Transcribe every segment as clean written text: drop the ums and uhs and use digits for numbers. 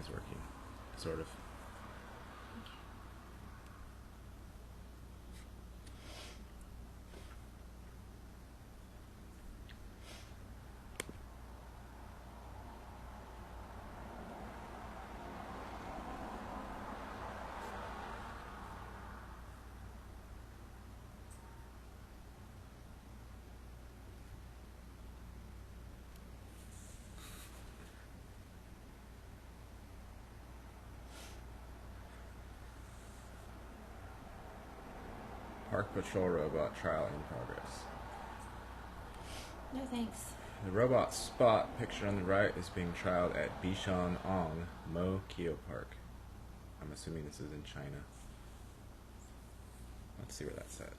is working. Sort of. Park Patrol robot trial in progress. No thanks. The robot Spot, pictured on the right, is being trialed at Bishan Ong Mo Kio Park. I'm assuming this is in China. Let's see where that's at.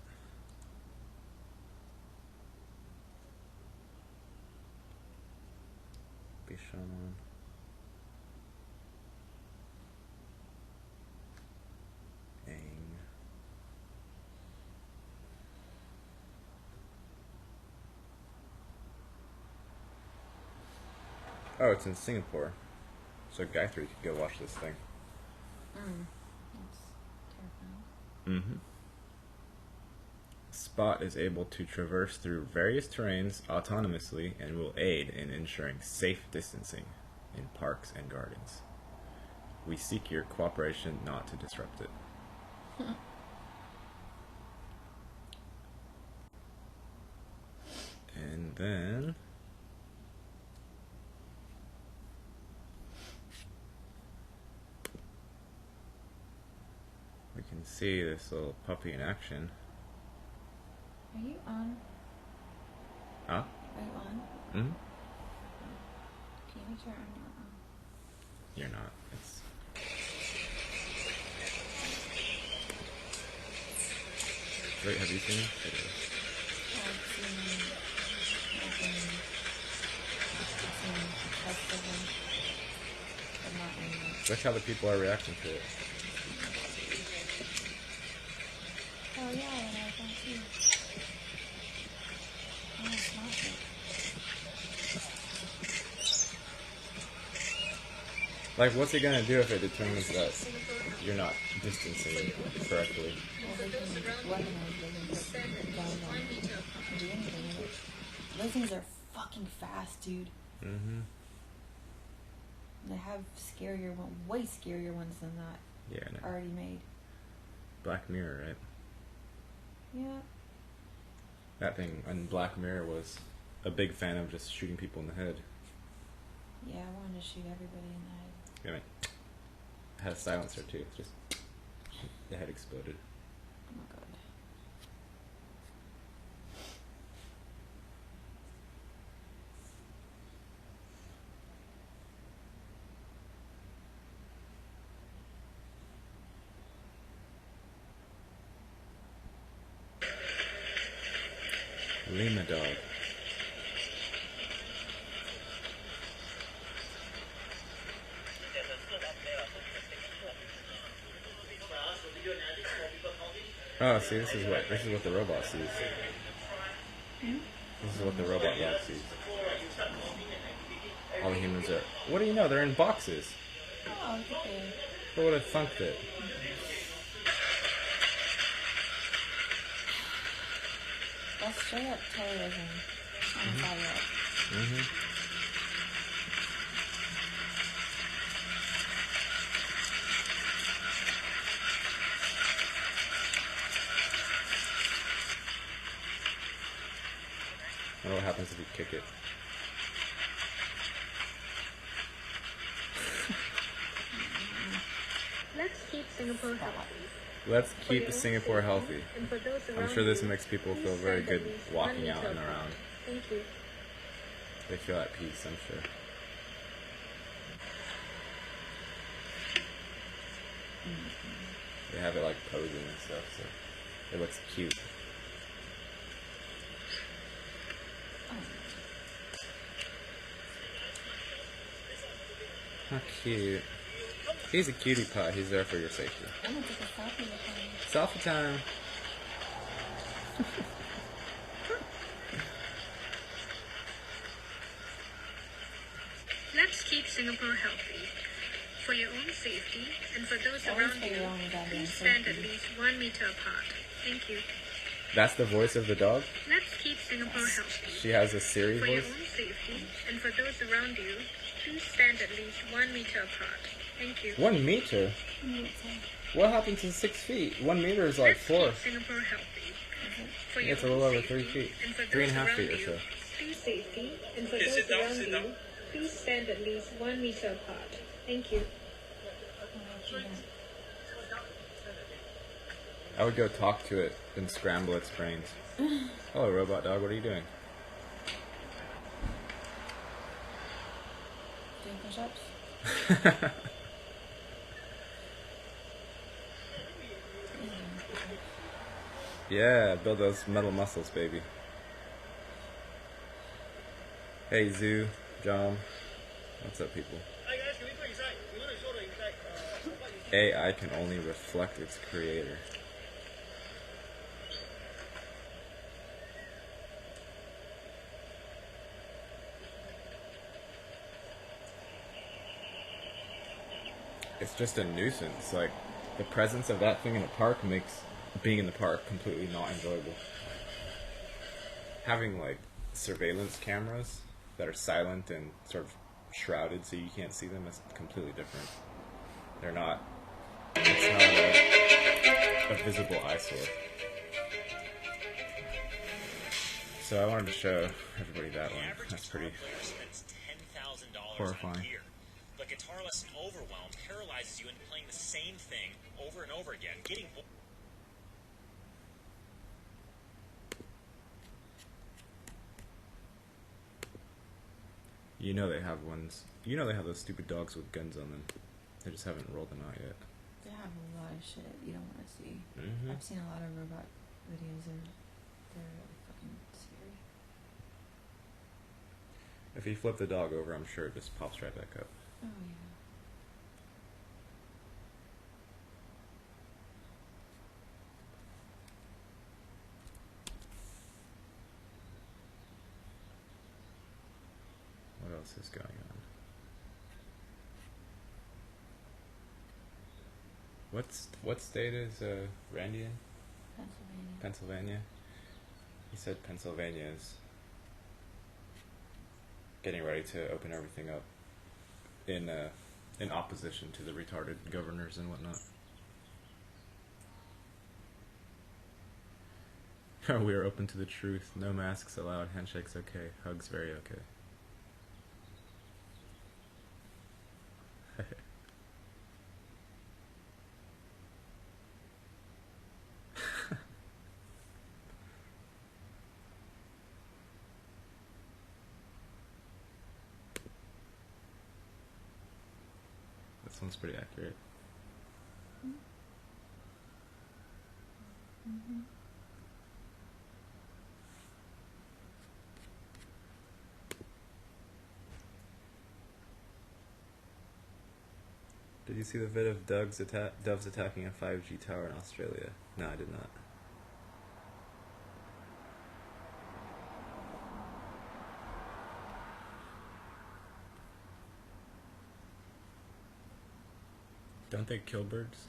Bishan. Ang. Oh, it's in Singapore. So Gayatri could go watch this thing. That's terrifying. Mm-hmm. Spot is able to traverse through various terrains autonomously and will aid in ensuring safe distancing in parks and gardens. We seek your cooperation not to disrupt it. And then we can see this little puppy in action. Are you on? Huh? Are you on? Mm-hmm. Can you make sure I'm not on? You're not. It's Wait, have you seen it? I've seen tests of them, but not anymore. Look how the people are reacting to it. Oh yeah, and I can see. Oh, it's not good. Like, what's it gonna do if it determines that you're not distancing correctly? Well, they can weaponize, they can put guns on it. They can do anything with it. Those things are fucking fast, dude. Mm-hmm. They have scarier one, way scarier ones than that Yeah, no. already made. Black Mirror, right? Yeah. That thing on Black Mirror was a big fan of just shooting people in the head. Yeah, I wanted to shoot everybody in the head. I mean, it had a silencer too. Just the head exploded. Oh my god. Lima dog. Oh, see, this is what the robot sees. This is what the robot dog sees. All the humans are. What do you know? They're in boxes. Oh, look at there. Who would have thunked it? That's straight up terrorism on the sidewalk. Mm-hmm. I wonder what happens if you kick it. Let's keep Singapore healthy. Let's keep Singapore healthy. And for those I'm around sure this you, makes people please feel very send good at least walking one out and meter around. apart. Thank you. They feel at peace, I'm sure. They have it like posing and stuff, so it looks cute. How cute. He's a cutie pie. He's there for your safety. I'm gonna take a selfie with him. Selfie time. Let's keep Singapore healthy. For your own safety and for those Always around for you, your own goddamn please stand at safety. least 1 meter apart. Thank you. That's the voice of the dog? Let's keep Singapore healthy. She has a Siri For your voice? own safety and for those around you, please stand at least 1 meter apart. Thank you. 1 meter? What happened to 6 feet? 1 meter is like Let's 4. keep Singapore healthy. For your It's a own little over safety 3 feet. and for 3.5 those feet or around so. you, please safety and for those around you, please stand at least 1 meter apart. Thank you. I would go talk to it and scramble its brains. Hello, robot dog. What are you doing? Doing push-ups? Yeah, build those metal muscles, baby. Hey, Zoo, John. What's up, people? AI can only reflect its creator. It's just a nuisance. Like, the presence of that thing in a park makes being in the park completely not enjoyable. Having, like, surveillance cameras that are silent and sort of shrouded so you can't see them is completely different. They're not... It's not a visible eyesore. So I wanted to show everybody that one. That's pretty horrifying. But guitarless and overwhelmed paralyzes you into playing the same thing over and over again. Getting You know they have ones. You know they have those stupid dogs with guns on them. They just haven't rolled them out yet. They have a lot of shit you don't want to see. Mm-hmm. I've seen a lot of robot videos. They're really fucking scary. If you flip the dog over, I'm sure it just pops right back up. Oh yeah. What else is going on? What state is Randy in? Pennsylvania. Pennsylvania. He said Pennsylvania is getting ready to open everything up in opposition to the retarded governors and whatnot. We are open to the truth. No masks allowed. Handshakes okay. Hugs very okay. This one's pretty accurate. Mm-hmm. Did you see the vid of doves attacking a 5G tower in Australia? No, I did not. Don't they kill birds?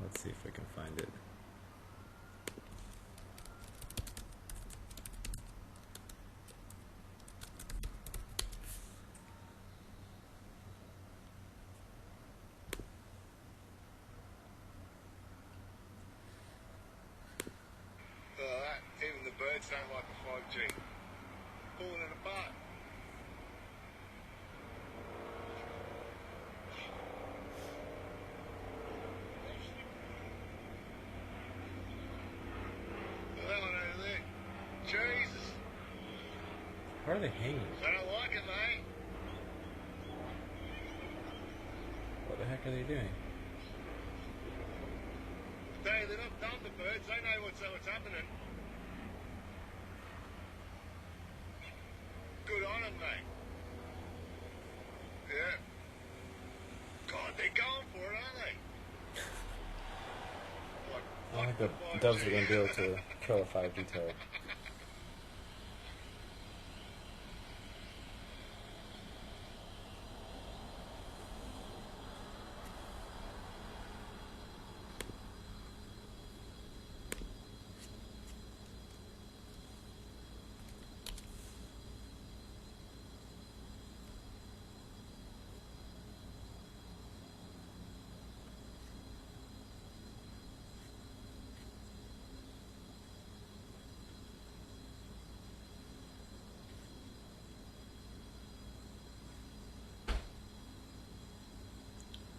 Let's see if I can find it. Even the birds don't like the 5G. Pulling it apart. That one over there. Jesus. Why are they hanging? They don't it, mate. What the heck are they doing? They're not done the birds. They know what's happening. Good on them, mate. Yeah. God, they're going for it, aren't they? I don't think the doves are going to be able to kill a 5G tower.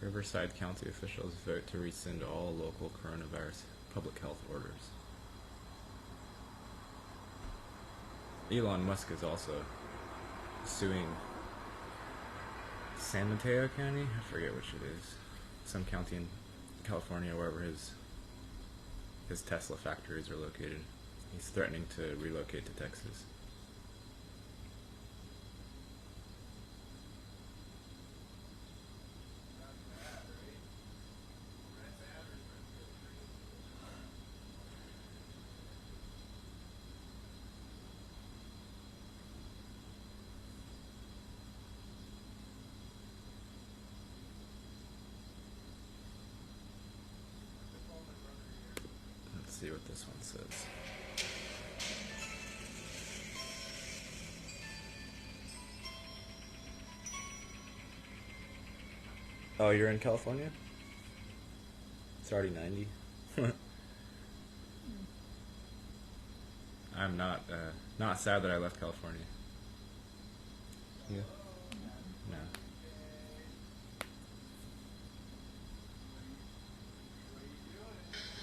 Riverside County officials vote to rescind all local coronavirus public health orders. Elon Musk is also suing San Mateo County? I forget which it is. Some county in California, wherever his Tesla factories are located. He's threatening to relocate to Texas. Let's see what this one says. Oh, you're in California? It's already 90. I'm not sad that I left California. Yeah. No.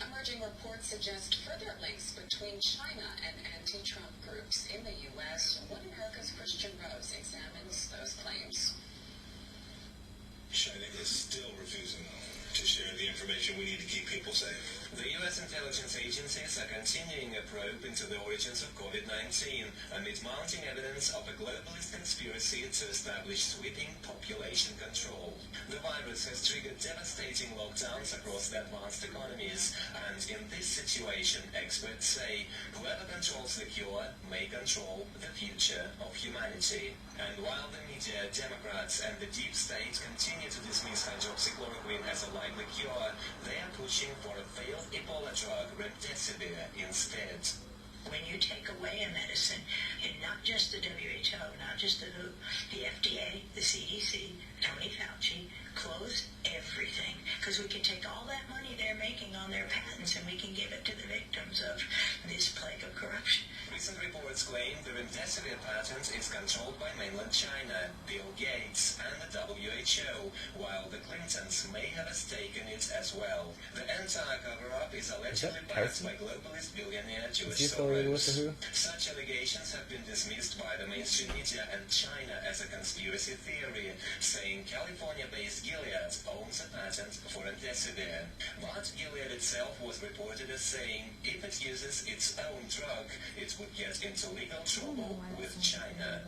Emerging reports suggest further links between China and anti-Trump groups in the U.S. One America's Christian Rose examines those claims. China is still refusing to share the information we need to keep people safe. The U.S. intelligence agencies are continuing a probe into the origins of COVID-19 amid mounting evidence of a globalist conspiracy to establish sweeping population control. The virus has triggered devastating lockdowns across the advanced economies, and in this situation, experts say, whoever controls the cure may control the future of humanity. And while the media, Democrats, and the deep state continue to dismiss hydroxychloroquine as a likely cure, they are pushing for a failed Ebola drug, remdesivir, instead. When you take away a medicine, and not just the WHO, not just the WHO, the FDA, the CDC, Tony Fauci, close everything. Because we can take all that money they're making on their patents and we can give it to the victims of this plague of corruption. Recent reports claim the remdesivir patent is controlled by mainland China, Bill Gates, and the WHO, while the Clintons may have a stake in it as well. The entire cover-up is allegedly backed by globalist billionaire George Soros. Such allegations have been dismissed by the mainstream media and China as a conspiracy theory, saying California-based Gilead owns a patent for remdesivir. But Gilead itself was reported as saying if it uses its own drug, it would get into legal trouble with China.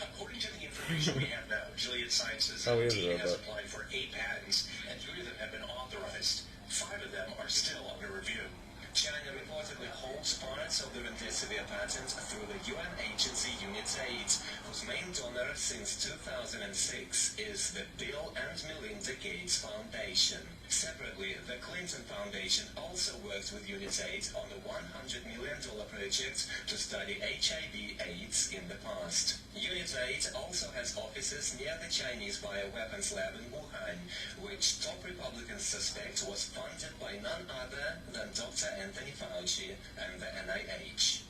According to the information we have now, Gilead Sciences has applied for 8 patents, and 3 of them have been authorized. 5 of them are still under review. China reportedly holds parts of the remdesivir patent through the UN agency UNITAID, whose main donor since 2006 is the Bill and Melinda Gates Foundation. Separately, the Clinton Foundation also worked with UNITAID on a $100 million project to study HIV/AIDS in the past. UNITAID also has offices near the Chinese bioweapons lab in Wuhan, which top Republicans suspect was funded by none other than Dr. Anthony Fauci and the NIH.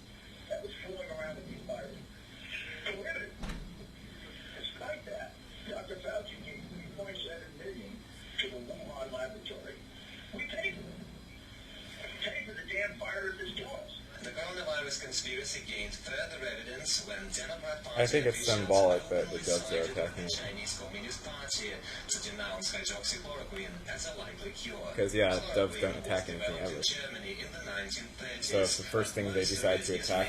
That was fooling around with these viruses. Prohibited. Despite that, Dr. Fauci gave $3.7 million to the Wuhan laboratory. We paid for it. We paid for the damn viruses to us. The coronavirus coronavirus conspiracy gained further evidence when Democrat Party I think it's symbolic that the doves are attacking the Chinese Communist Party to denounce hydroxychloroquine as a likely cure. because, yeah, doves don't attack anything ever. So if the first thing they decide to attack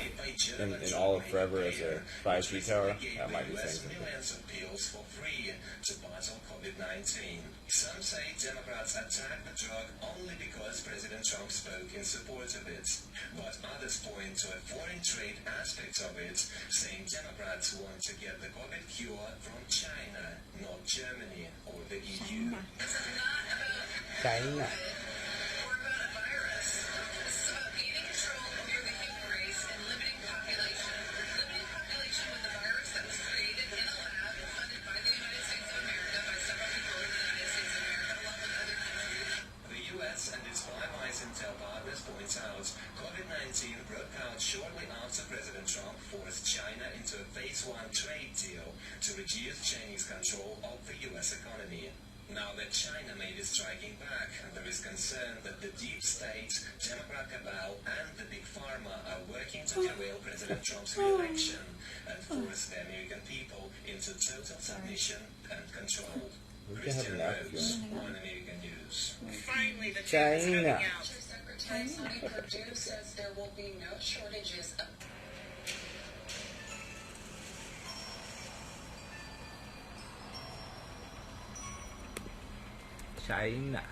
in all of forever is a 5G tower, that might be saying something. Pills for free to battle COVID-19. Some say Democrats attack the drug only because President Trump spoke in support of it. But others point to a foreign trade aspect of it, saying Democrats want to get the COVID cure from China, not Germany or the EU. China. COVID-19 broke out shortly after President Trump forced China into a phase 1 trade deal to reduce Chinese control of the U.S. economy. Now that China may be striking back, there is concern that the deep state, Democrat cabal, and the big pharma are working to derail President Trump's re-election and force the American people into total submission and control. Christian Rose, One American News. Finally, the China. Secretary Perdue says there will be no shortages of China.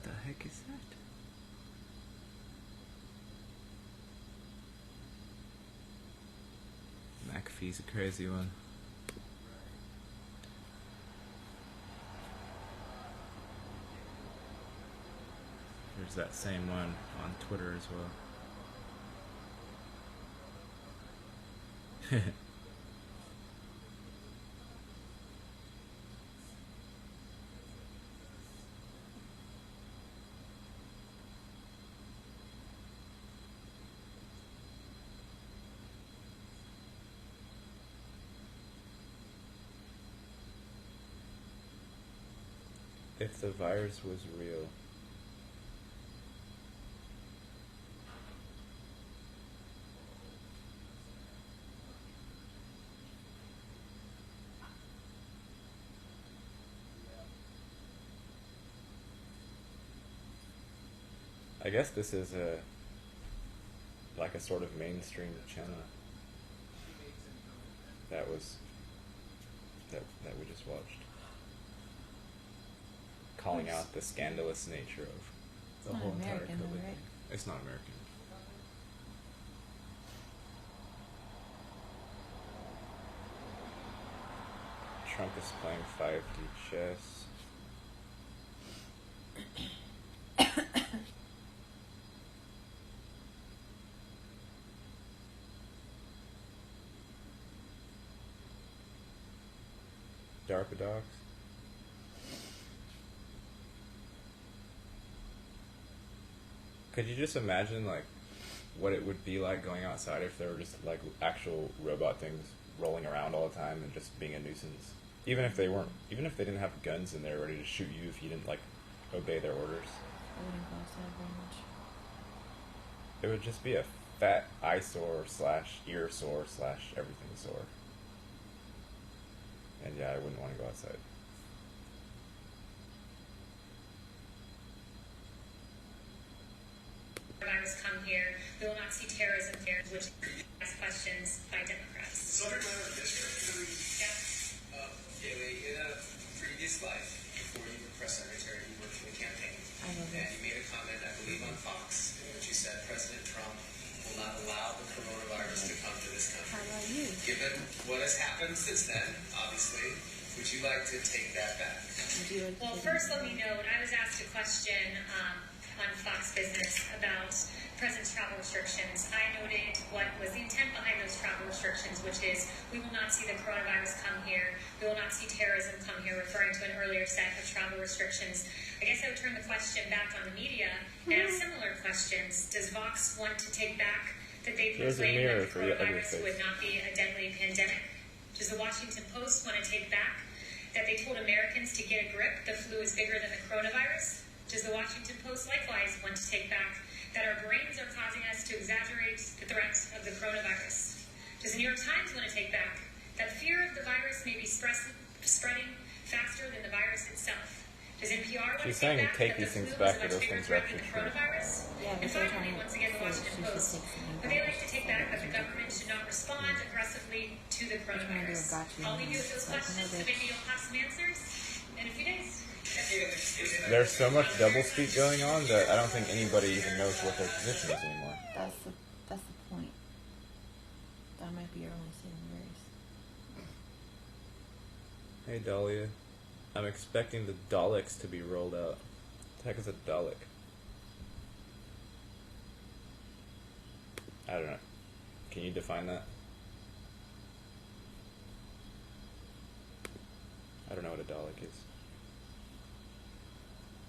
The heck is that? McAfee's a crazy one. There's that same one on Twitter as well. If the virus was real, I guess this is like a sort of mainstream channel that we just watched, calling out the scandalous nature of the whole entire American, COVID. right? It's not American. Trump is playing 5D chess. DARPA docs. Could you just imagine, like, what it would be like going outside if there were just, like, actual robot things rolling around all the time and just being a nuisance? Even if they didn't have guns and they were ready to shoot you if you didn't, like, obey their orders. I wouldn't go outside very much. It would just be a fat eyesore / ear sore / everything sore. And yeah, I wouldn't want to go outside. Virus come here. We will not see terrorism here, which ask questions by Democrats. Subject matter of history. Yeah. In a previous life, before you were press secretary, you worked for the campaign. I know And this. you made a comment, I believe, on Fox, in which you said President Trump will not allow the coronavirus to come to this country. How about you? Given what has happened since then, obviously, would you like to take that back? Well, first let me note, I was asked a question on Fox Business about President's travel restrictions. I noted what was the intent behind those travel restrictions, which is we will not see the coronavirus come here. We will not see terrorism come here, referring to an earlier set of travel restrictions. I guess I would turn the question back on the media and ask similar questions. Does Vox want to take back that they There's a proclaimed mirror that for your ugly coronavirus face. would not be a deadly pandemic? Does the Washington Post want to take back that they told Americans to get a grip, the flu is bigger than the coronavirus? Does the Washington Post likewise want to take back that our brains are causing us to exaggerate the threat of the coronavirus? Does the New York Times want to take back that fear of the virus may be spreading faster than the virus itself? Does NPR want to She's saying take back take that these the things flu is back, a but much those bigger things are threat than actually the true. coronavirus? Yeah, And but they're finally, trying once again, the Washington to Post. Would they like to take back that the government should not respond aggressively to the coronavirus? I'll leave you with those questions, and maybe you'll have some answers in a few days. There's so much doublespeak going on that I don't think anybody even knows what their position is anymore. That's the point. That might be your only saving grace. Hey Dahlia, I'm expecting the Daleks to be rolled out. What the heck is a Dalek? I don't know. Can you define that? I don't know what a Dalek is.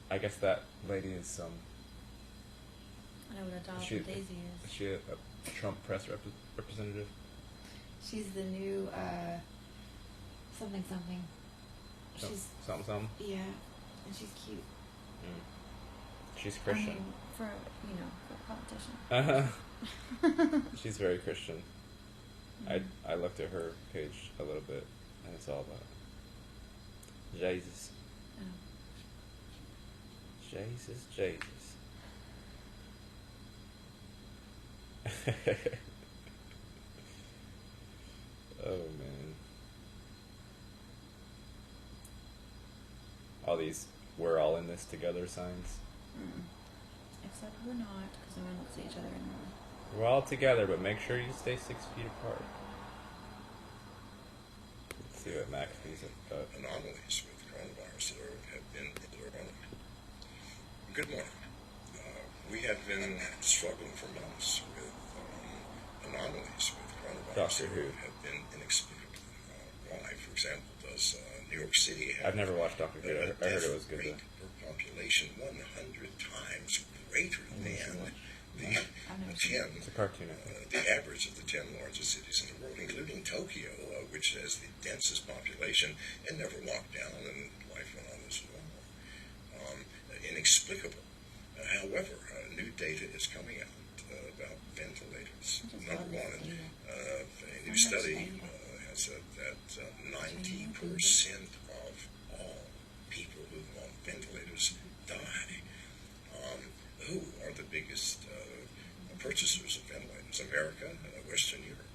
I guess that lady is I know what a Dalek she, and Daisy is. Is she a Trump press representative? She's the new something. She's something. Yeah, and she's cute. She's Christian. I mean, for a politician. She's very Christian. I looked at her page a little bit, and it's all about Jesus. Oh. Jesus. Oh man. All these "we're all in this together" signs. Except we're not, because no one looks at each other anymore. We're all together, but make sure you stay 6 feet apart. Let's see what Max B's got. Anomalies with coronavirus that have been. Good morning. We have been struggling for months with anomalies with coronavirus Doctor that Who. have been inexplicable. Why, for example, does New York City have I've never watched Doctor Who. I heard it was good rate though. per population 100 times greater than the 10. It's a cartoon. The average of the 10 largest cities in the world, including Tokyo, which has the densest population and never locked down, and life went on as normal. Inexplicable. However, new data is coming out about ventilators. Number one, a new study has said that 90% of all people who are on ventilators die. Who are the biggest purchasers of ventilators? America, Western Europe.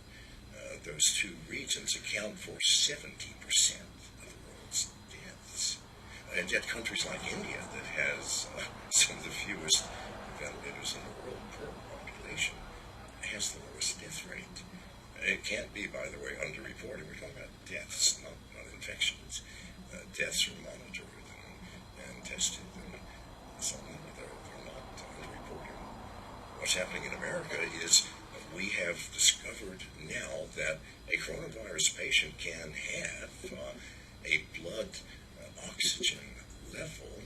Those two regions account for 70% of the world's deaths. And yet countries like India, that has some of the fewest ventilators in the world per population, has the lowest death rate. It can't be, by the way, underreported. We're talking about deaths, not infections. Deaths are monitored and tested, and so they're not underreported. What's happening in America is we have discovered now that a coronavirus patient can have a blood oxygen level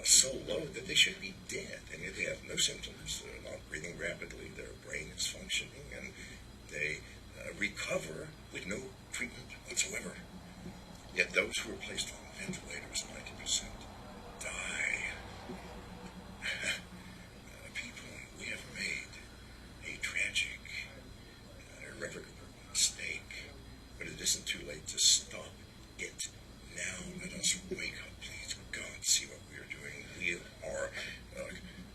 so low that they should be dead, and yet they have no symptoms. They're not breathing rapidly, their brain is functioning, and they recover with no treatment whatsoever. Yet those who are placed on ventilators, 90% die. People, we have made a tragic, irrevocable mistake, but it isn't too late to stop it now. Let us wake up, please. God, see what we are doing. We are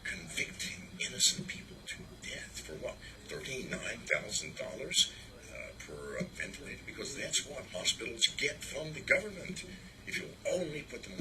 convicting innocent people to death for what? $39,000 per ventilator, because that's what hospitals get from the government. If you'll only put them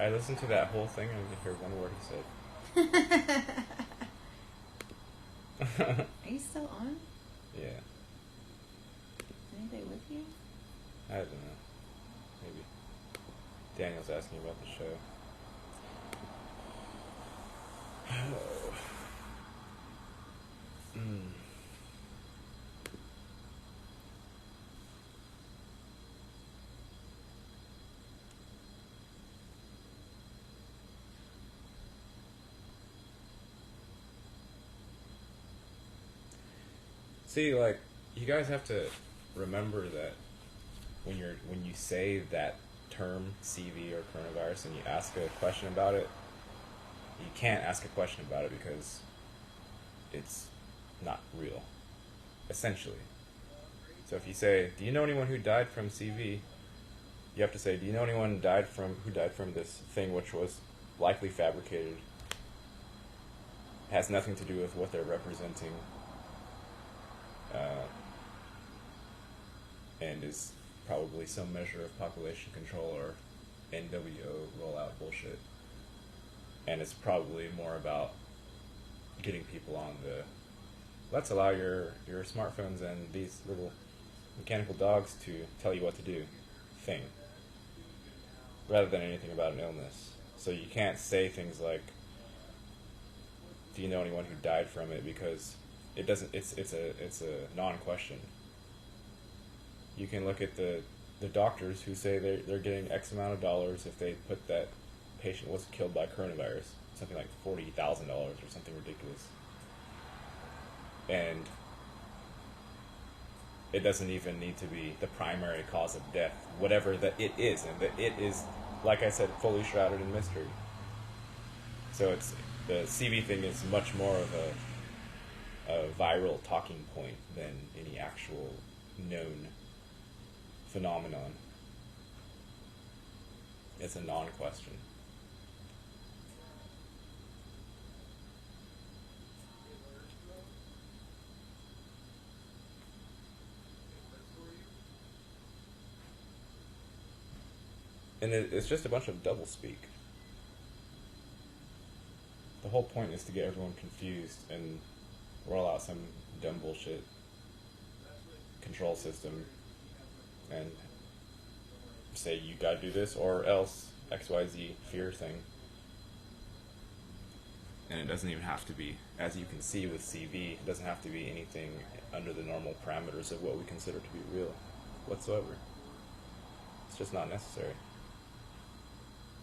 I listened to that whole thing and I didn't hear one word he said. Are you still on? Yeah. Is anybody with you? I don't know. Maybe. Daniel's asking about the show. See, like, you guys have to remember that when you say that term CV or coronavirus and you ask a question about it, you can't ask a question about it because it's not real, essentially. So if you say, "Do you know anyone who died from CV?" you have to say, "Do you know anyone who died from this thing which was likely fabricated? It has nothing to do with what they're representing." And is probably some measure of population control or NWO rollout bullshit. And it's probably more about getting people on the let's allow your smartphones and these little mechanical dogs to tell you what to do thing, rather than anything about an illness. So you can't say things like, "Do you know anyone who died from it?" because it doesn't. It's a non-question. You can look at the doctors who say they're getting X amount of dollars if they put that patient was killed by coronavirus, something like $40,000 or something ridiculous, and it doesn't even need to be the primary cause of death, whatever that it is, and that it is, like I said, fully shrouded in mystery. So it's the CV thing is much more of a viral talking point than any actual known phenomenon. It's a non-question. And it's just a bunch of doublespeak. The whole point is to get everyone confused and roll out some dumb bullshit control system and say you gotta do this or else XYZ fear thing. And it doesn't even have to be, as you can see with CV, it doesn't have to be anything under the normal parameters of what we consider to be real whatsoever. It's just not necessary.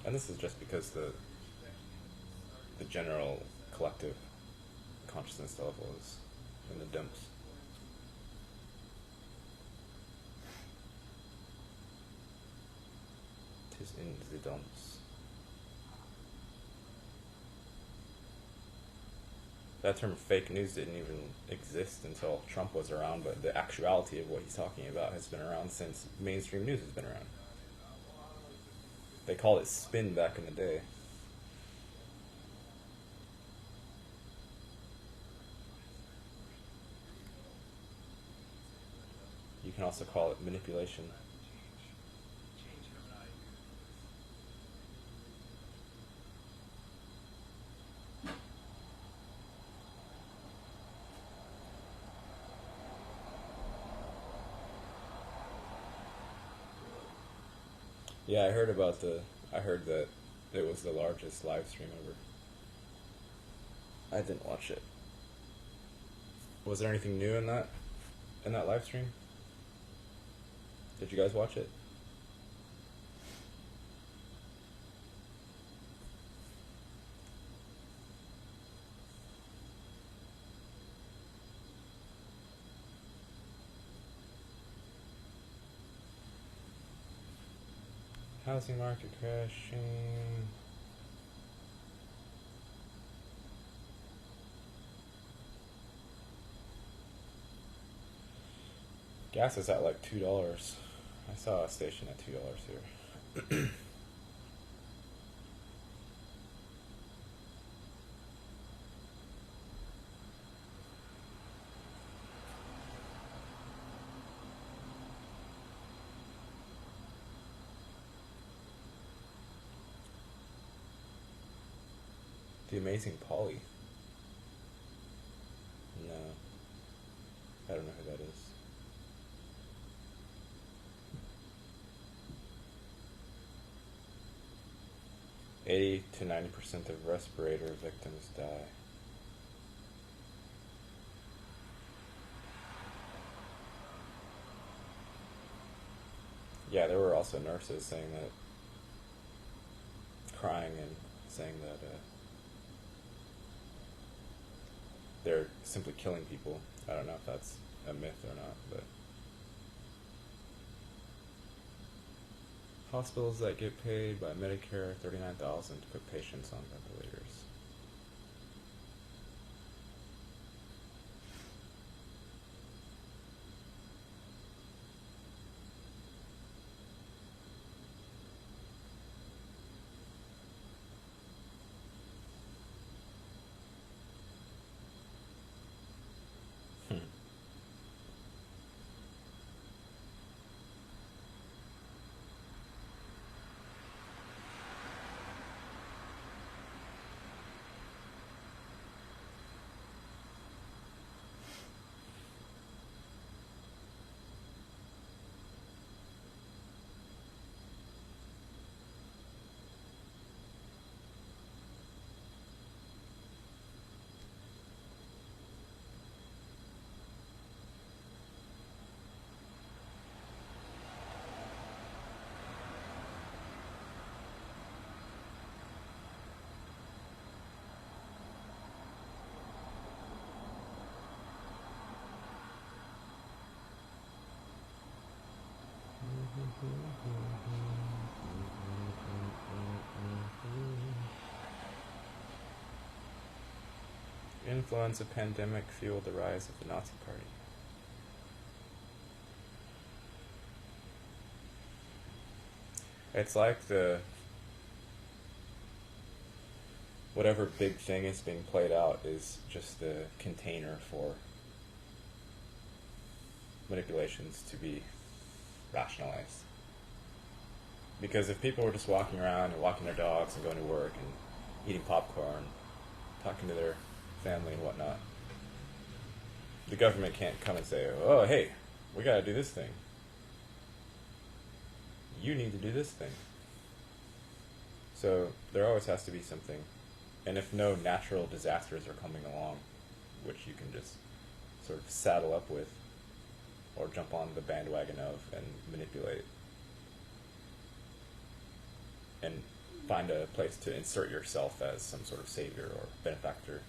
And this is just because the general collective consciousness level is in the dumps. Tis in the dumps. That term fake news didn't even exist until Trump was around, but the actuality of what he's talking about has been around since mainstream news has been around. They called it spin back in the day. You can also call it manipulation. Yeah, I heard that it was the largest live stream ever. I didn't watch it. Was there anything new in that live stream? Did you guys watch it? Housing market crashing. Gas is at like $2. I saw a station at $2 here. The Amazing Polly. No. I don't know who that is. "80 to 90% of respirator victims die." Yeah, there were also nurses saying that, crying and saying that they're simply killing people. I don't know if that's a myth or not, but hospitals that get paid by Medicare $39,000 to put patients on ventilators. Influenza pandemic fueled the rise of the Nazi Party. It's like whatever big thing is being played out is just the container for manipulations to be rationalized. Because if people were just walking around and walking their dogs and going to work and eating popcorn, talking to their family and whatnot, the government can't come and say, "Oh, hey, we gotta do this thing. You need to do this thing." So there always has to be something. And if no natural disasters are coming along, which you can just sort of saddle up with or jump on the bandwagon of and manipulate and find a place to insert yourself as some sort of savior or benefactor.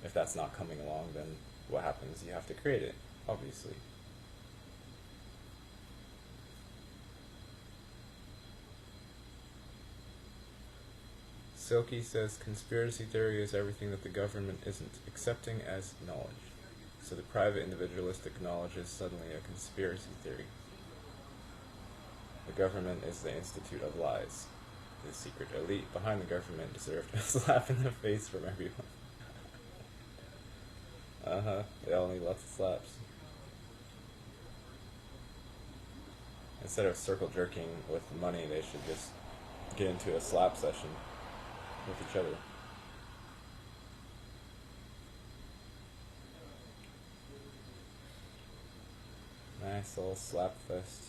If that's not coming along, then what happens? You have to create it, obviously. Silky says conspiracy theory is everything that the government isn't accepting as knowledge. So the private individualistic knowledge is suddenly a conspiracy theory. The government is the institute of lies. The secret elite behind the government deserved a slap in the face from everyone. They all need lots of slaps. Instead of circle jerking with money, they should just get into a slap session with each other. Nice little slap fest.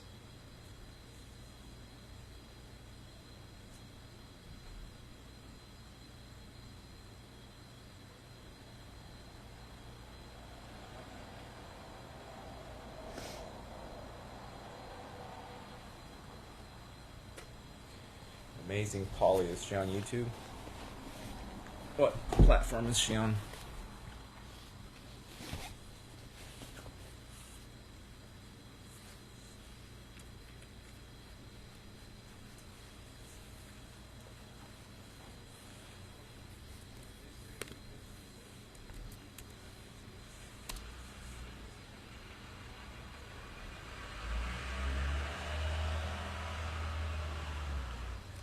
Amazing Polly, is she on YouTube? What platform is she on?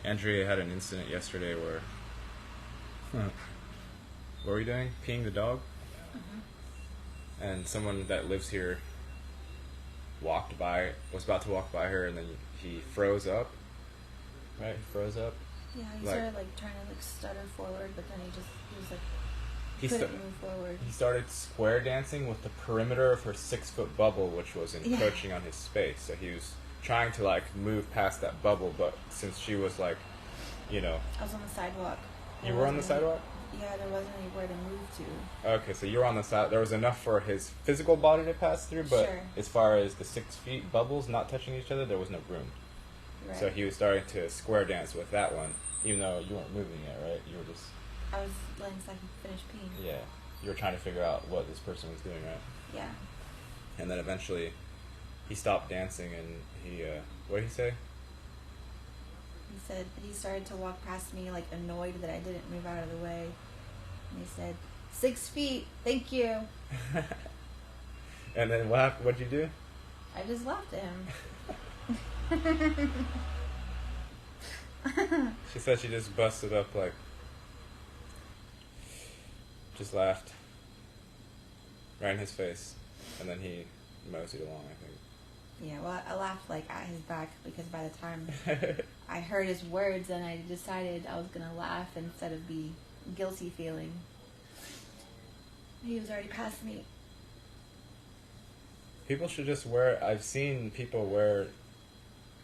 Andrea had an incident yesterday where... What were you doing? Peeing the dog? Mm-hmm. And someone that lives here was about to walk by her, and then he froze up. Right? Froze up. Yeah, he like, started like trying to like stutter forward, but then he was like he couldn't move forward. He started square dancing with the perimeter of her 6-foot bubble, which was encroaching on his space. So he was trying to like move past that bubble, but since she was like, you know, I was on the sidewalk. You were on the sidewalk? Yeah, there wasn't anywhere to move to. Okay, so you were on the side. There was enough for his physical body to pass through, but sure. As far as the 6 feet bubbles not touching each other, there was no room. Right. So he was starting to square dance with that one, even though you weren't moving yet, right? You were just... I was letting Saki finish peeing. Yeah. You were trying to figure out what this person was doing, right? Yeah. And then eventually he stopped dancing and he, what did he say? He said he started to walk past me, like, annoyed that I didn't move out of the way. And he said, 6 feet, thank you. And then what'd you do? I just laughed at him. She said she just busted up, like, just laughed right in his face. And then he moseyed along, I think. Yeah, well, I laughed, like, at his back, because by the time I heard his words, and I decided I was going to laugh instead of be guilty feeling. He was already past me. People should just wear... I've seen people wear...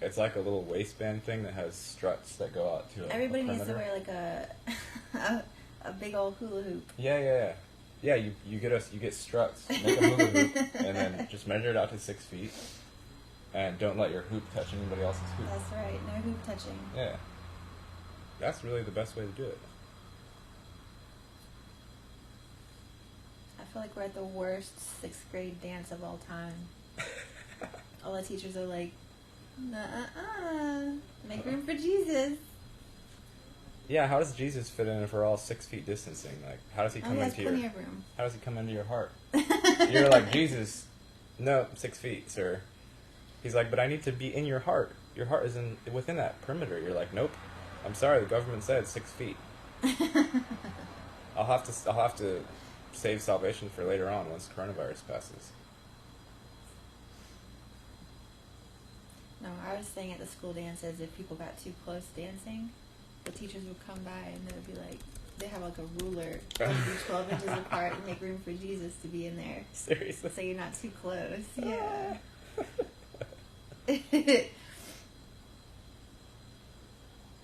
It's like a little waistband thing that has struts that go out to Everybody needs to wear, like, a big old hula hoop. Yeah. Yeah, you get struts. Make a hula hoop, and then just measure it out to 6 feet. And don't let your hoop touch anybody else's hoop. That's right. No hoop touching. Yeah. That's really the best way to do it. I feel like we're at the worst 6th grade dance of all time. All the teachers are like, make room for Jesus. Yeah, how does Jesus fit in if we're all 6 feet distancing? Like, how does he come into your... of room. How does he come into your heart? You're like, Jesus, no, 6 feet, sir. He's like, but I need to be in your heart. Your heart is within that perimeter. You're like, nope. I'm sorry, the government said 6 feet. I'll have to save salvation for later on once coronavirus passes. No, I was saying at the school dances, if people got too close dancing, the teachers would come by and they would be like, they have like a ruler, be 12 inches apart and make room for Jesus to be in there. Seriously? So you're not too close. Yeah.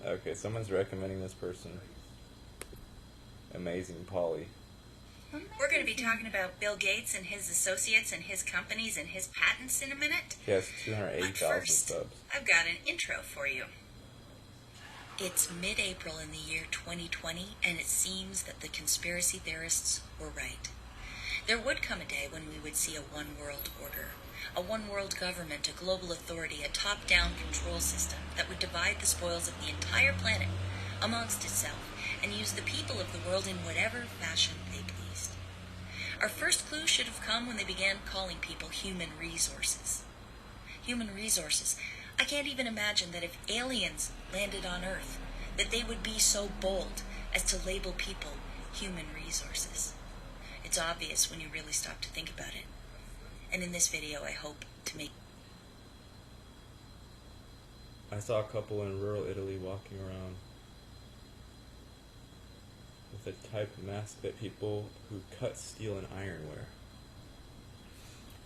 Okay, someone's recommending this person. Amazing Polly. We're going to be talking about Bill Gates and his associates and his companies and his patents in a minute. He has 280,000 subs. I've got an intro for you. It's mid-April in the year 2020, and it seems that the conspiracy theorists were right. There would come a day when we would see a one-world order, a one-world government, a global authority, a top-down control system that would divide the spoils of the entire planet amongst itself and use the people of the world in whatever fashion they pleased. Our first clue should have come when they began calling people human resources. Human resources. I can't even imagine that if aliens landed on Earth, that they would be so bold as to label people human resources. It's obvious when you really stop to think about it. And in this video, I hope to make... I saw a couple in rural Italy walking around with a type of mask that people who cut steel and iron wear.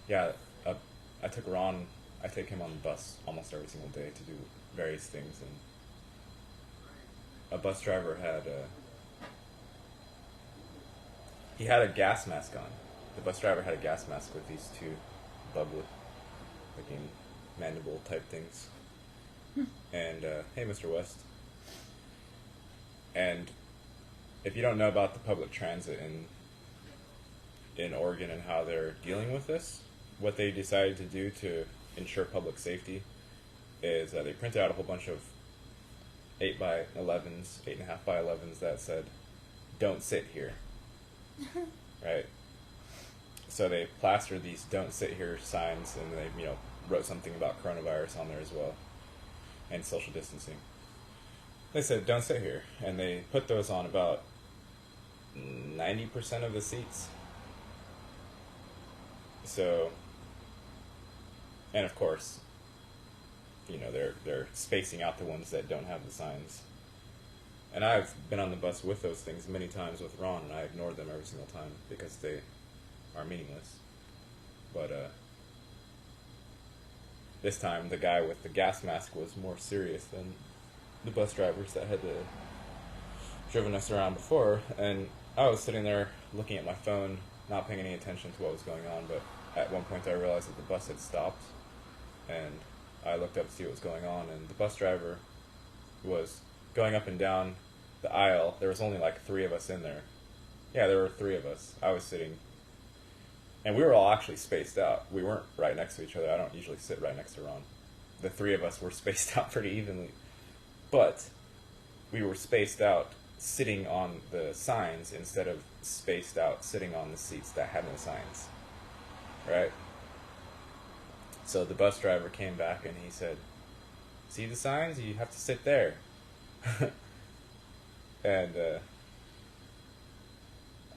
Yeah, I take him on the bus almost every single day to do various things, and a bus driver he had a gas mask on. The bus driver had a gas mask with these two bubbly looking mandible type things. And hey, Mr. West. And if you don't know about the public transit in Oregon and how they're dealing with this, what they decided to do to ensure public safety is they printed out a whole bunch of 8x11s, 8.5x11s that said, "Don't sit here." Right? So they plastered these "Don't sit here" signs, and they, wrote something about coronavirus on there as well, and social distancing. They said, "Don't sit here," and they put those on about 90% of the seats. So, and of course, they're spacing out the ones that don't have the signs. And I've been on the bus with those things many times with Ron, and I ignored them every single time because they are meaningless. But this time, the guy with the gas mask was more serious than the bus drivers that had driven us around before. And I was sitting there looking at my phone, not paying any attention to what was going on, but at one point I realized that the bus had stopped, and I looked up to see what was going on, and the bus driver was going up and down the aisle. There was only like 3 of us in there. Yeah, there were 3 of us. I was sitting, and we were all actually spaced out. We weren't right next to each other. I don't usually sit right next to Ron. The 3 of us were spaced out pretty evenly, but we were spaced out sitting on the signs instead of spaced out sitting on the seats that had no signs, right? So the bus driver came back and he said, "See the signs? You have to sit there." And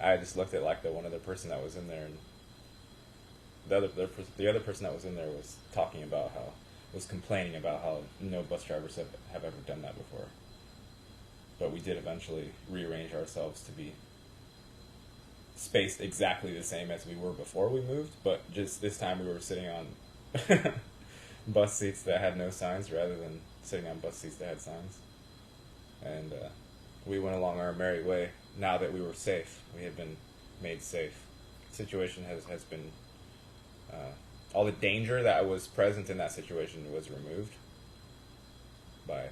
I just looked at like the one other person that was in there, and the other person that was in there was complaining about how no bus drivers have ever done that before. But we did eventually rearrange ourselves to be spaced exactly the same as we were before we moved, but just this time we were sitting on bus seats that had no signs rather than sitting on bus seats that had signs. And we went along our merry way. Now that we were safe, we had been made safe. The situation has been, all the danger that was present in that situation was removed by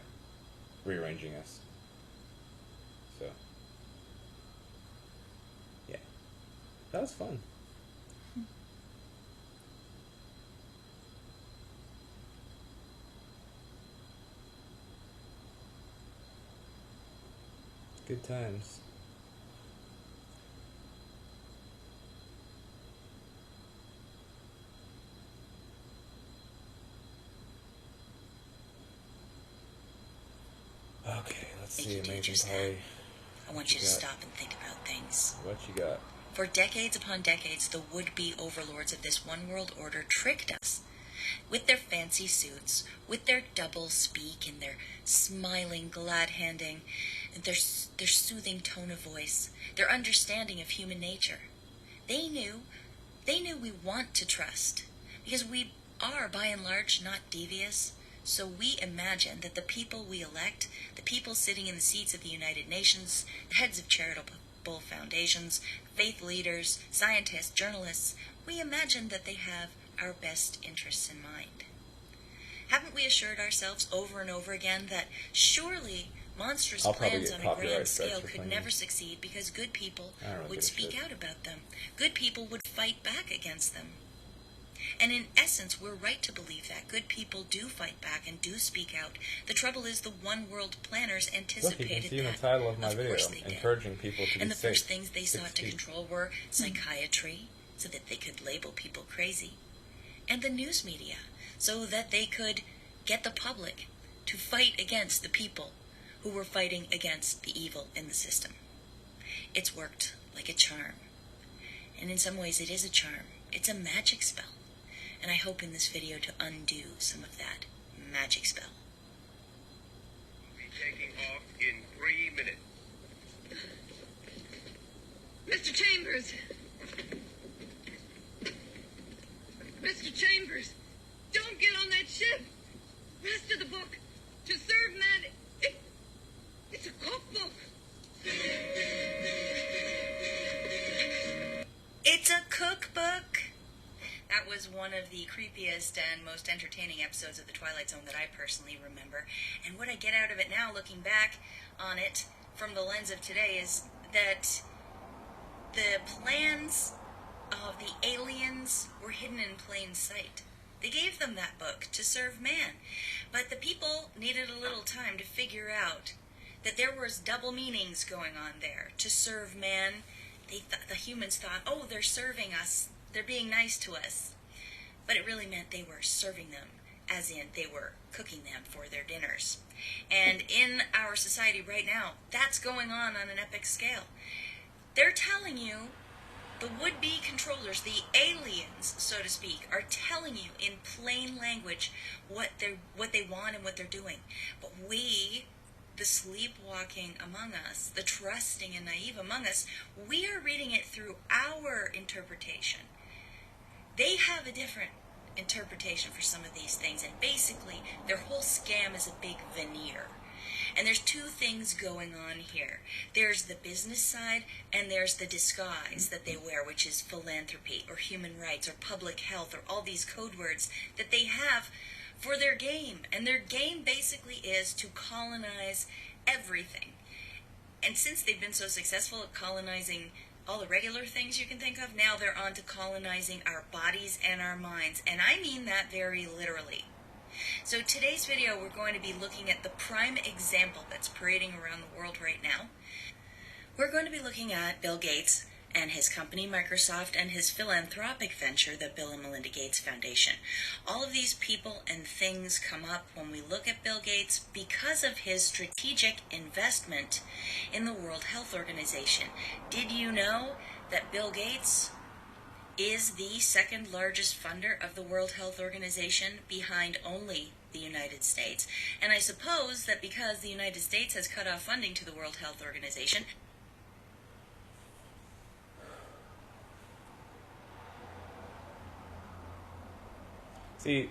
rearranging us. So, yeah, that was fun. Good times. Okay, let's see, Amazing Polly. I want you to stop and think about things. What you got? For decades upon decades, the would-be overlords of this one-world order tricked us. With their fancy suits, with their double speak and their smiling, glad-handing, their soothing tone of voice, their understanding of human nature. They knew we want to trust, because we are, by and large, not devious. So we imagine that the people we elect, the people sitting in the seats of the United Nations, the heads of charitable foundations, faith leaders, scientists, journalists, we imagine that they have our best interests in mind. Haven't we assured ourselves over and over again that surely monstrous plans on a grand scale could never succeed because good people would speak out about them. Good people would fight back against them. And in essence, we're right to believe that. Good people do fight back and do speak out. The trouble is the one-world planners anticipated that. Look, you can see in the title of my video, encouraging people to be safe. And the first things they sought to control were psychiatry, so that they could label people crazy, and the news media, so that they could get the public to fight against the people who were fighting against the evil in the system. It's worked like a charm. And in some ways it is a charm. It's a magic spell. And I hope in this video to undo some of that magic spell. We'll be taking off in 3 minutes. Mr. Chambers! Mr. Chambers! Don't get on that ship! Rest of the book, To Serve Man, it's a cookbook! It's a cookbook! That was one of the creepiest and most entertaining episodes of The Twilight Zone that I personally remember. And what I get out of it now, looking back on it from the lens of today, is that the plans of the aliens were hidden in plain sight. They gave them that book, To Serve Man. But the people needed a little time to figure out that there was double meanings going on there. To serve man, the humans thought, oh, they're serving us. They're being nice to us. But it really meant they were serving them, as in they were cooking them for their dinners. And in our society right now, that's going on an epic scale. They're telling you, the would-be controllers, the aliens, so to speak, are telling you in plain language what they want and what they're doing. But we the sleepwalking among us, the trusting and naive among us, we are reading it through our interpretation. They have a different interpretation for some of these things, and basically their whole scam is a big veneer. And there's two things going on here. There's the business side, and there's the disguise that they wear, which is philanthropy or human rights or public health or all these code words that they have for their game. And their game basically is to colonize everything. And since they've been so successful at colonizing all the regular things you can think of, now they're on to colonizing our bodies and our minds. And I mean that very literally. So today's video, we're going to be looking at the prime example that's parading around the world right now. We're going to be looking at Bill Gates and his company Microsoft and his philanthropic venture, the Bill and Melinda Gates Foundation. All of these people and things come up when we look at Bill Gates because of his strategic investment in the World Health Organization. Did you know that Bill Gates is the second largest funder of the World Health Organization, behind only the United States? And I suppose that because the United States has cut off funding to the World Health Organization, see,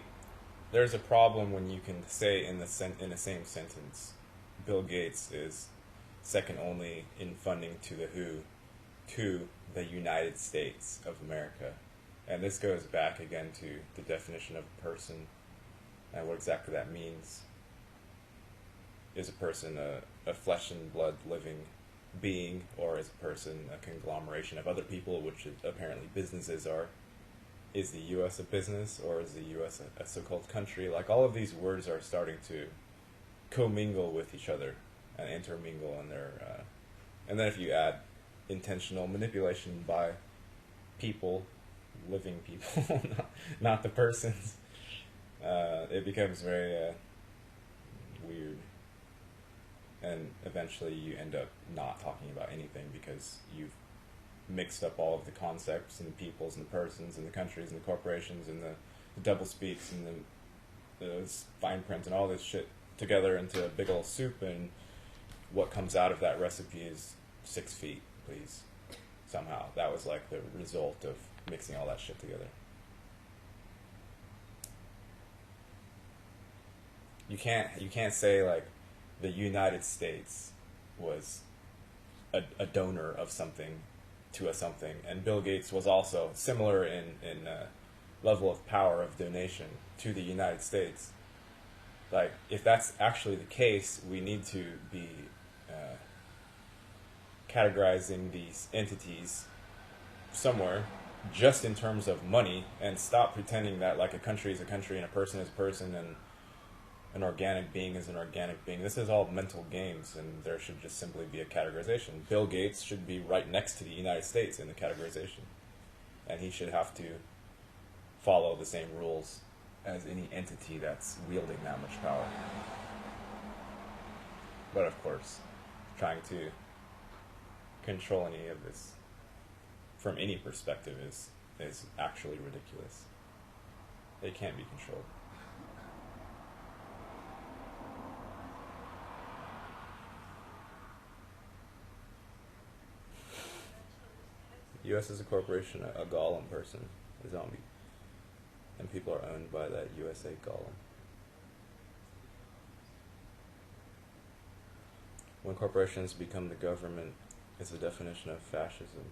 there's a problem when you can say in the same sentence, Bill Gates is second only in funding to the WHO, to the United States of America. And this goes back again to the definition of a person and what exactly that means. Is a person a flesh and blood living being, or is a person a conglomeration of other people, which apparently businesses are? Is the U.S. a business, or is the U.S. a so-called country? Like, all of these words are starting to commingle with each other and intermingle, and and then if you add intentional manipulation by people, living people, not the persons, it becomes very weird. And eventually you end up not talking about anything because you've mixed up all of the concepts and the peoples and the persons and the countries and the corporations and the double speaks and the fine print and all this shit together into a big old soup, and what comes out of that recipe is 6 feet, please. Somehow. That was like the result of mixing all that shit together. You can't say like the United States was a donor of something to a something, and Bill Gates was also similar in level of power of donation to the United States. Like, if that's actually the case, we need to be categorizing these entities somewhere just in terms of money, and stop pretending that like a country is a country and a person is a person and an organic being is an organic being. This is all mental games, and there should just simply be a categorization. Bill Gates should be right next to the United States in the categorization, and he should have to follow the same rules as any entity that's wielding that much power. But of course, trying to control any of this from any perspective is actually ridiculous. They can't be controlled. The U.S. is a corporation, a golem person, a zombie. And people are owned by that USA golem. When corporations become the government, it's the definition of fascism.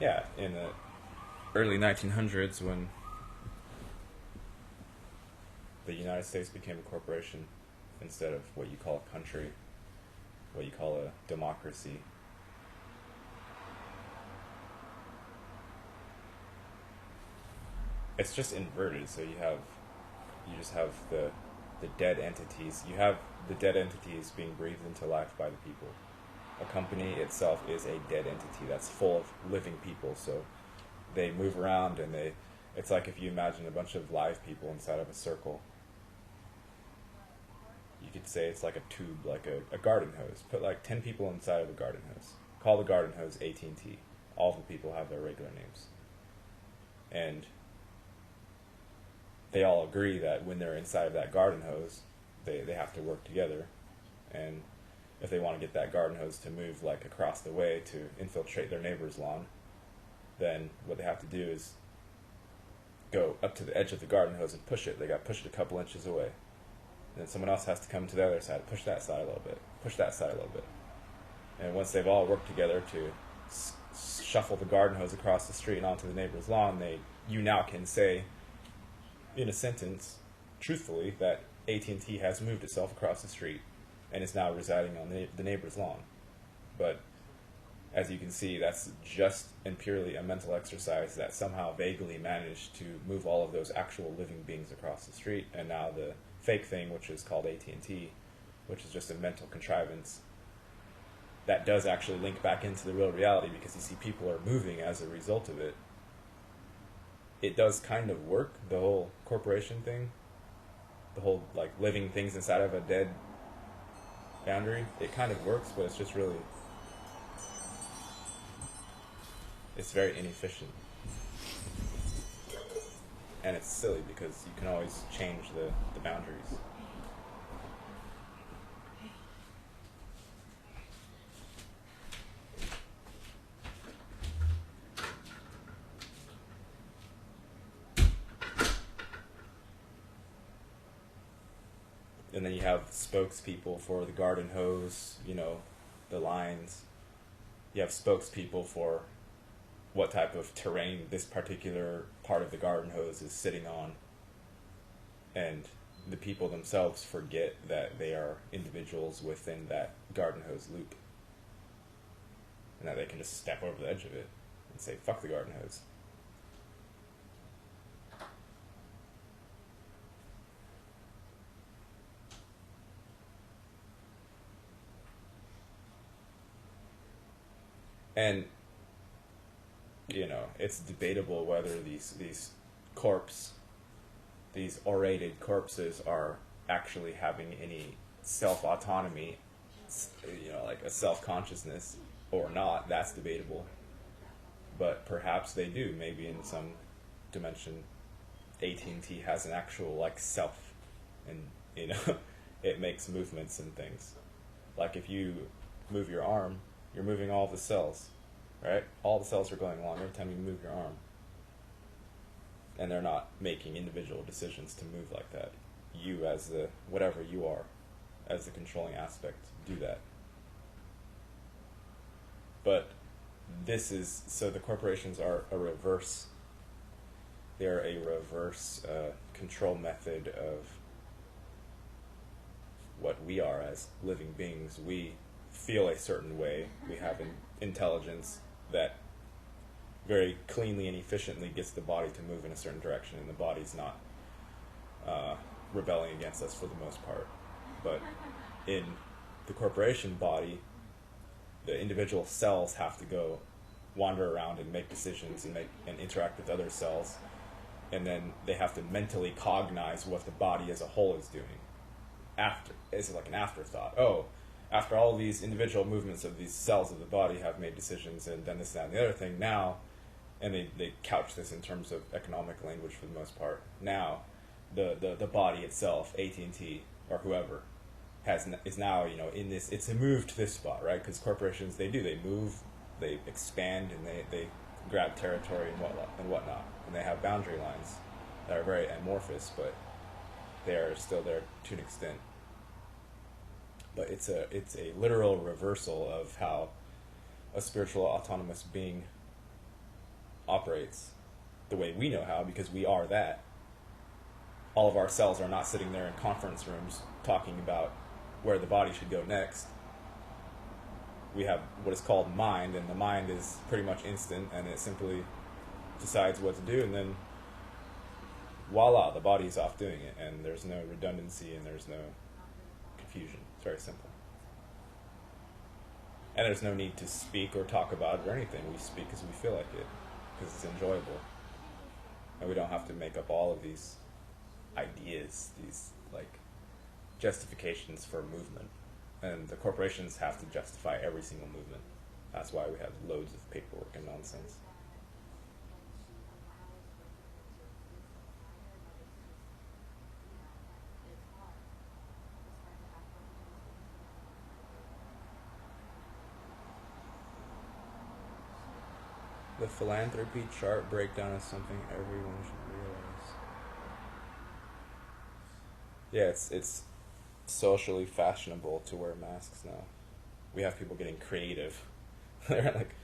Yeah, in the early 1900s, when the United States became a corporation instead of what you call a country, what you call a democracy. It's just inverted, so you just have the dead entities. You have the dead entities being breathed into life by the people. A company itself is a dead entity that's full of living people, so they move around, and it's like if you imagine a bunch of live people inside of a circle. You could say it's like a tube, like a garden hose. Put like 10 people inside of a garden hose. Call the garden hose AT&T. All the people have their regular names. And they all agree that when they're inside of that garden hose, they have to work together. And if they want to get that garden hose to move like across the way to infiltrate their neighbor's lawn, then what they have to do is go up to the edge of the garden hose and push it. They got to push it a couple inches away. And then someone else has to come to the other side, push that side a little bit, push that side a little bit. And once they've all worked together to shuffle the garden hose across the street and onto the neighbor's lawn, you now can say in a sentence, truthfully, that AT&T has moved itself across the street and is now residing on the neighbor's lawn. But as you can see, that's just and purely a mental exercise that somehow vaguely managed to move all of those actual living beings across the street. And now the fake thing, which is called AT&T, which is just a mental contrivance, that does actually link back into the real reality, because you see people are moving as a result of it. It does kind of work, the whole corporation thing, the whole like living things inside of a dead boundary. It kind of works, but it's just really, it's very inefficient. And it's silly because you can always change the boundaries. And then you have spokespeople for the garden hose, the lines. You have spokespeople for what type of terrain this particular part of the garden hose is sitting on. And the people themselves forget that they are individuals within that garden hose loop. And that they can just step over the edge of it and say, fuck the garden hose. And it's debatable whether these orated corpses are actually having any self-autonomy, like a self-consciousness or not. That's debatable. But perhaps they do. Maybe in some dimension, AT&T has an actual like self, and it makes movements and things. Like if you move your arm, you're moving all the cells, right? All the cells are going along every time you move your arm. And they're not making individual decisions to move like that. You, as the, whatever you are, as the controlling aspect, do that. But so the corporations are a reverse, they're a reverse control method of what we are as living beings. We feel a certain way. We have an intelligence that very cleanly and efficiently gets the body to move in a certain direction, and the body's not rebelling against us for the most part. But in the corporation body, the individual cells have to go wander around and make decisions and interact with other cells, and then they have to mentally cognize what the body as a whole is doing. It's like an afterthought. After all these individual movements of these cells of the body have made decisions and done this, that, and the other thing, now, and they couch this in terms of economic language for the most part, now the body itself, AT&T or whoever, is now, in this, it's moved to this spot, right? Because corporations, they move, they expand, and they grab territory and whatnot, and they have boundary lines that are very amorphous, but they are still there to an extent. But it's a literal reversal of how a spiritual autonomous being operates the way we know how, because we are that. All of our cells are not sitting there in conference rooms talking about where the body should go next. We have what is called mind, and the mind is pretty much instant, and it simply decides what to do, and then voila, the body's off doing it, and there's no redundancy and there's no confusion. It's very simple. And there's no need to speak or talk about it or anything. We speak because we feel like it, because it's enjoyable. And we don't have to make up all of these ideas, these like justifications for movement. And the corporations have to justify every single movement. That's why we have loads of paperwork and nonsense. The philanthropy chart breakdown is something everyone should realize. Yeah, it's socially fashionable to wear masks now. We have people getting creative. They're like,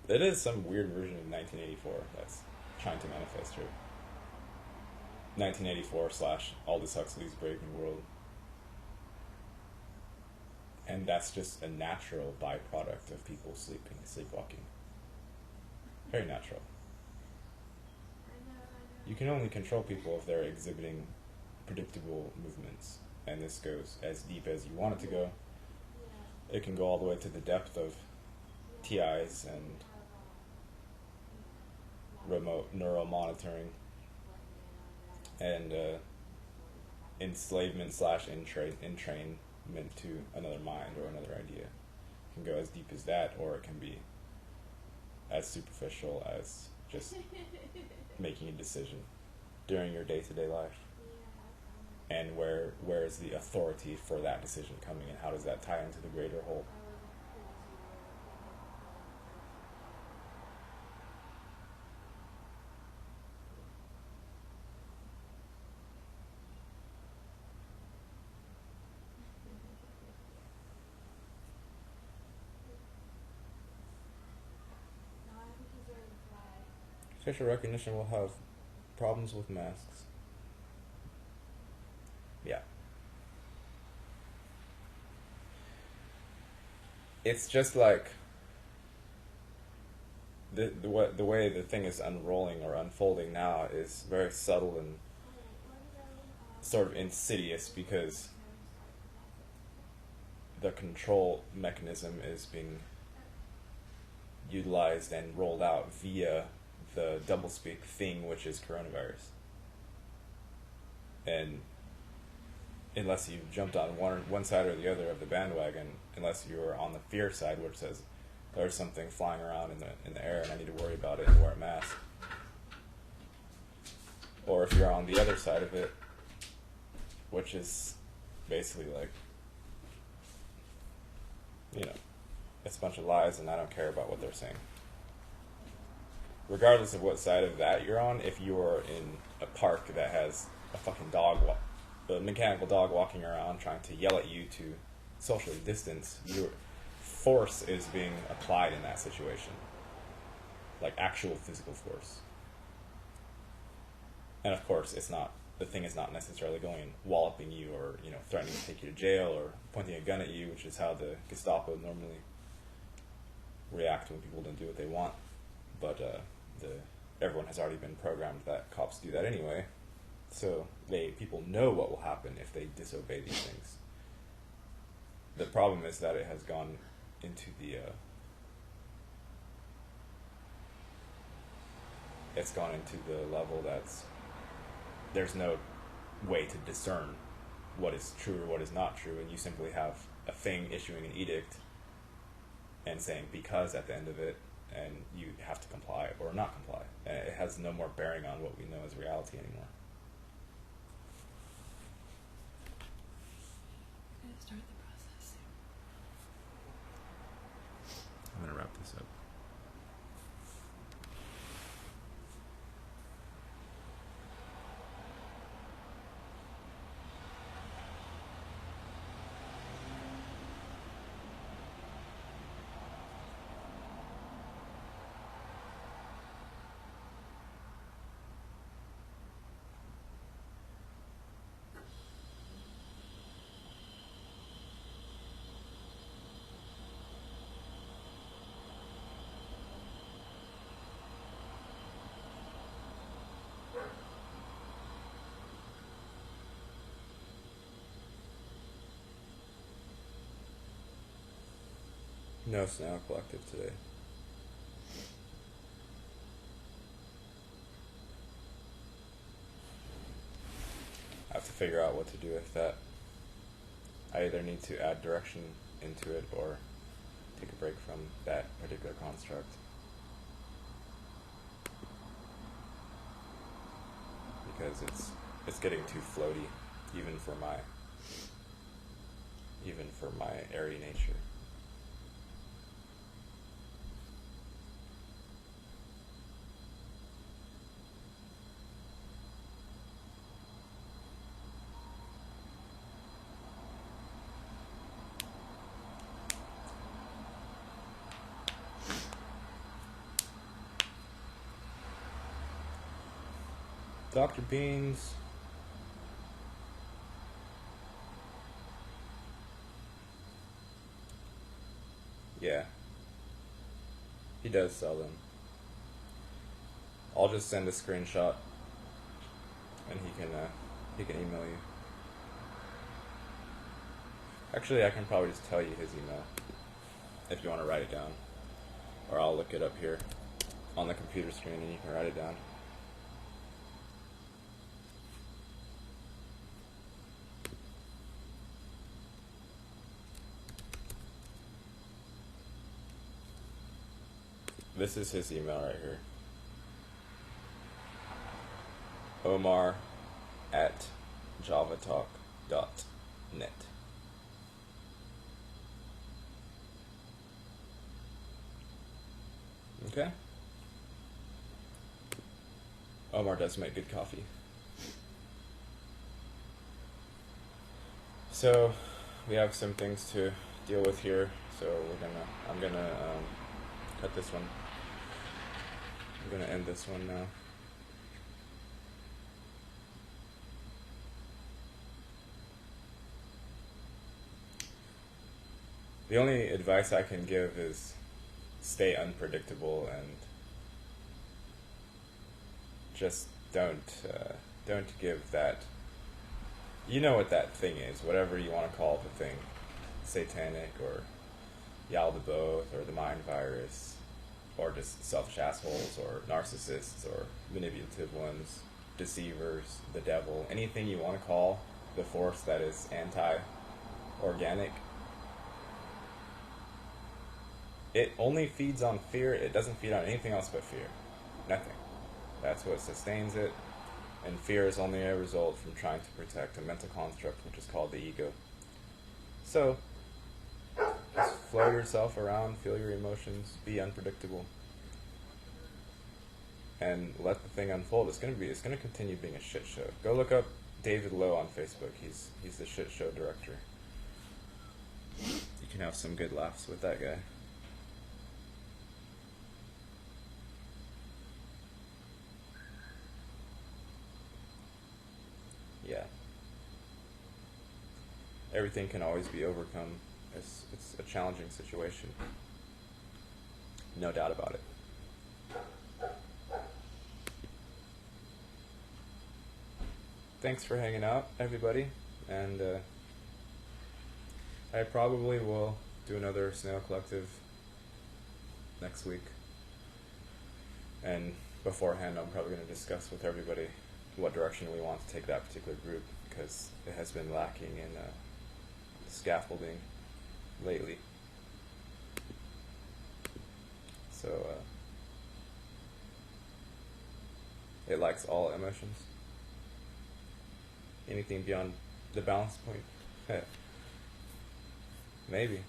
it is some weird version of 1984 that's trying to manifest here. 1984 / Aldous Huxley's Brave New World. And that's just a natural byproduct of people sleepwalking. Very natural. You can only control people if they're exhibiting predictable movements. And this goes as deep as you want it to go. It can go all the way to the depth of TIs and remote neural monitoring and enslavement / entrainment to another mind or another idea. It can go as deep as that, or it can be as superficial as just making a decision during your day-to-day life. And where is the authority for that decision coming, and how does that tie into the greater whole? Facial recognition will have problems with masks. Yeah. It's just like the way the thing is unrolling or unfolding now is very subtle and sort of insidious, because the control mechanism is being utilized and rolled out via the doublespeak thing, which is coronavirus. And unless you've jumped on one side or the other of the bandwagon, unless you're on the fear side, which says there's something flying around in the air and I need to worry about it and wear a mask, or if you're on the other side of it, which is basically like, it's a bunch of lies and I don't care about what they're saying. Regardless of what side of that you're on, if you're in a park that has a fucking a mechanical dog walking around trying to yell at you to socially distance, your force is being applied in that situation. Like actual physical force. And of course, the thing is not necessarily going and walloping you or, threatening to take you to jail or pointing a gun at you, which is how the Gestapo normally react when people don't do what they want. But everyone has already been programmed that cops do that anyway. So people know what will happen if they disobey these things. The problem is that it has gone into the level there's no way to discern what is true or what is not true, and you simply have a thing issuing an edict and saying because at the end of it, and you have to comply or not comply. And it has no more bearing on what we know as reality anymore. Start the process. I'm going to wrap this up. No Snow Collective today. I have to figure out what to do with that. I either need to add direction into it or take a break from that particular construct. Because it's getting too floaty, even for my airy nature. Dr. Beans. Yeah. He does sell them. I'll just send a screenshot and he can email you. Actually, I can probably just tell you his email if you want to write it down. Or I'll look it up here on the computer screen and you can write it down. This is his email right here. omar@javatalk.net. Okay? Omar does make good coffee. So, we have some things to deal with here, so I'm gonna cut this one. I'm gonna end this one now. The only advice I can give is stay unpredictable and just don't give that. You know what that thing is, whatever you want to call the thing, satanic or Yaldabaoth or the mind virus, or just selfish assholes or narcissists or manipulative ones, deceivers, the devil, anything you want to call the force that is anti-organic. It only feeds on fear. It doesn't feed on anything else but fear. Nothing. That's what sustains it. And fear is only a result from trying to protect a mental construct which is called the ego. So, just flow yourself around, feel your emotions, be unpredictable, and let the thing unfold. It's gonna continue being a shit show. Go look up David Lowe on Facebook. He's the shit show director. You can have some good laughs with that guy. Yeah. Everything can always be overcome. It's a challenging situation. No doubt about it. Thanks for hanging out, everybody. And I probably will do another Snail Collective next week. And beforehand, I'm probably going to discuss with everybody what direction we want to take that particular group, because it has been lacking in scaffolding lately. So it likes all emotions. Anything beyond the balance point? Maybe.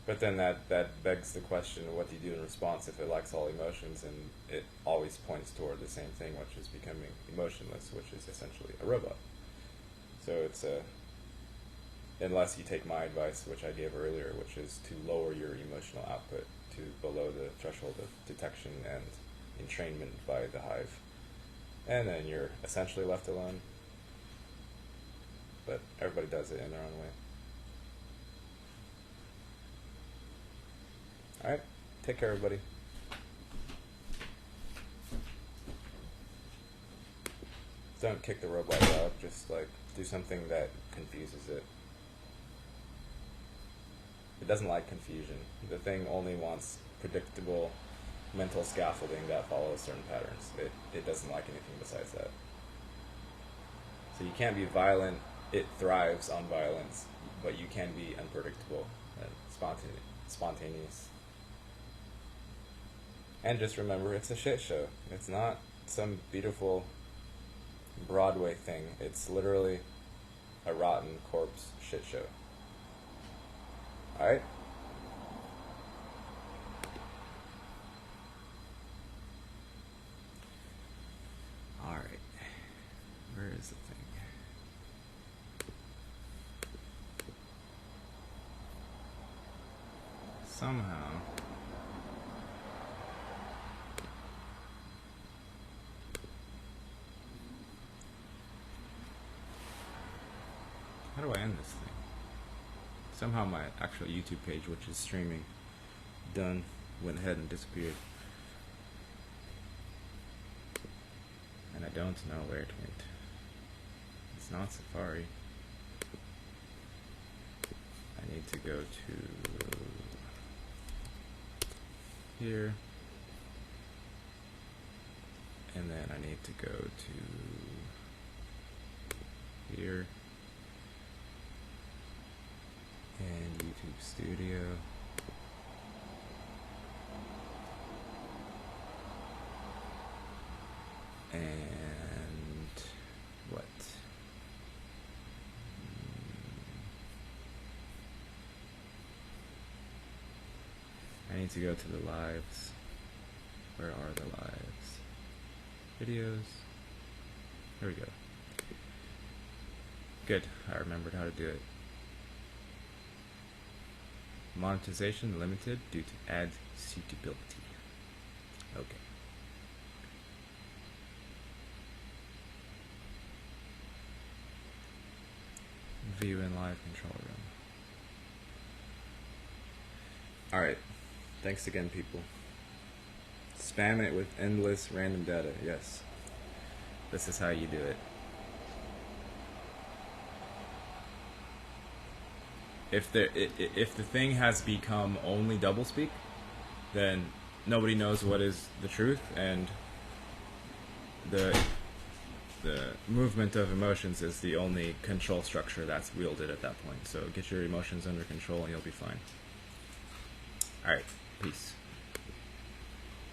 But then that begs the question, what do you do in response if it likes all emotions and it always points toward the same thing, which is becoming emotionless, which is essentially a robot. So it's unless you take my advice, which I gave earlier, which is to lower your emotional output to below the threshold of detection and entrainment by the hive. And then you're essentially left alone. But everybody does it in their own way. Alright, take care, everybody. Don't kick the robot out, just do something that confuses it. It doesn't like confusion. The thing only wants predictable mental scaffolding that follows certain patterns. It doesn't like anything besides that. So you can't be violent. It thrives on violence, but you can be unpredictable and spontaneous. And just remember, it's a shit show. It's not some beautiful Broadway thing. It's literally a rotten corpse shit show. Alright? Alright. Where is the thing? Somehow join this thing. Somehow my actual YouTube page, which is streaming, went ahead and disappeared. And I don't know where it went. It's not Safari. I need to go to here. And then I need to go to here. And YouTube Studio. And what? I need to go to the lives. Where are the lives? Videos. Here we go. Good. I remembered how to do it. Monetization limited due to ad suitability. Okay. View in live control room. Alright. Thanks again, people. Spam it with endless random data. Yes. This is how you do it. If the thing has become only doublespeak, then nobody knows what is the truth, and the movement of emotions is the only control structure that's wielded at that point. So get your emotions under control and you'll be fine. Alright, peace.